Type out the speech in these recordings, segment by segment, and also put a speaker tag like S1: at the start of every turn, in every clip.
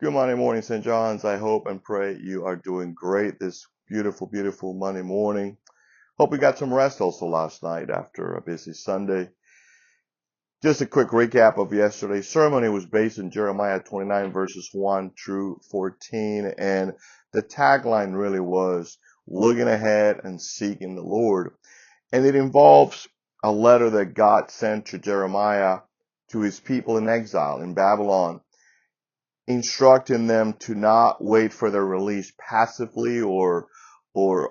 S1: Good Monday morning, St. John's. I hope and pray you are doing great this beautiful, beautiful Monday morning. Hope you got some rest also last night after a busy Sunday. Just a quick recap of yesterday's sermon. It was based in Jeremiah 29 verses 1 through 14. And the tagline really was looking ahead and seeking the Lord. And it involves a letter that God sent to Jeremiah to his people in exile in Babylon, instructing them to not wait for their release passively or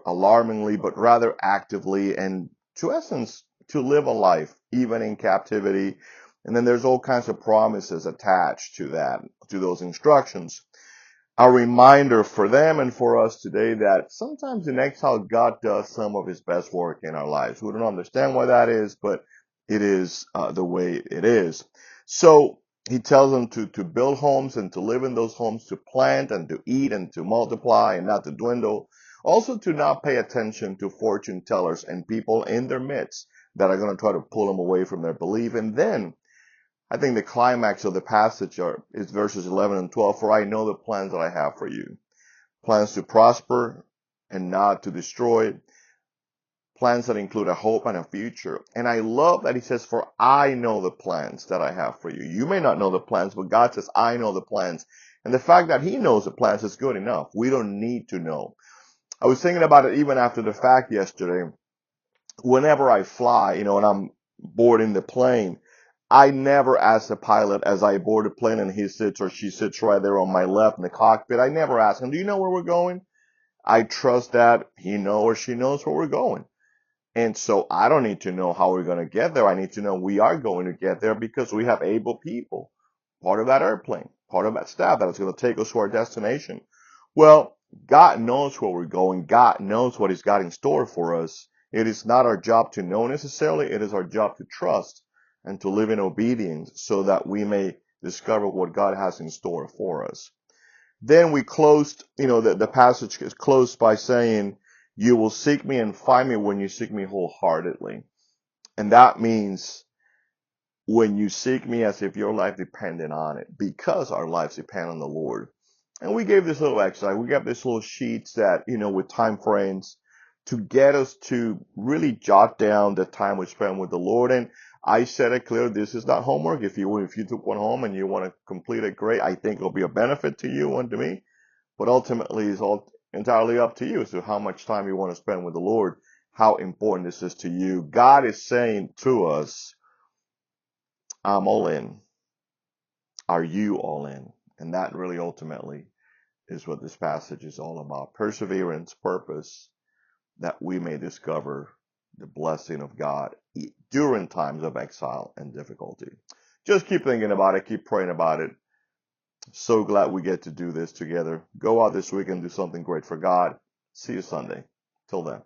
S1: alarmingly, but rather actively, and to essence, to live a life even in captivity. And then there's all kinds of promises attached to that, to those instructions. A reminder for them and for us today that sometimes in exile, God does some of his best work in our lives. We don't understand why that is, but it is the way it is. So he tells them to build homes and to live in those homes, to plant and to eat and to multiply and not to dwindle. Also to not pay attention to fortune tellers and people in their midst that are going to try to pull them away from their belief. And then I think the climax of the passage is verses 11 and 12. For I know the plans that I have for you. Plans to prosper and not to destroy. Plans that include a hope and a future. And I love that he says, for I know the plans that I have for you. You may not know the plans, but God says, I know the plans. And the fact that he knows the plans is good enough. We don't need to know. I was thinking about it even after the fact yesterday. Whenever I fly, and I'm boarding the plane, I never ask the pilot as I board the plane and he sits or she sits right there on my left in the cockpit. I never ask him, do you know where we're going? I trust that he knows or she knows where we're going. And so I don't need to know how we're going to get there. I need to know we are going to get there because we have able people, part of that airplane, part of that staff that is going to take us to our destination. Well, God knows where we're going. God knows what he's got in store for us. It is not our job to know necessarily. It is our job to trust and to live in obedience so that we may discover what God has in store for us. Then we closed, the passage is closed by saying, you will seek me and find me when you seek me wholeheartedly. And that means when you seek me as if your life depended on it, because our lives depend on the Lord. And we gave this little exercise. We got this little sheets that, with time frames to get us to really jot down the time we spend with the Lord. And I said it clear, this is not homework. If you took one home and you want to complete it, great. I think it'll be a benefit to you and to me. But ultimately, it's all entirely up to you as to how much time you want to spend with the Lord, how important this is to you. God is saying to us, I'm all in. Are you all in? And that really ultimately is what this passage is all about. Perseverance, purpose, that we may discover the blessing of God during times of exile and difficulty. Just keep thinking about it. Keep praying about it. So glad we get to do this together. Go out this week and do something great for God. See you Sunday. Till then.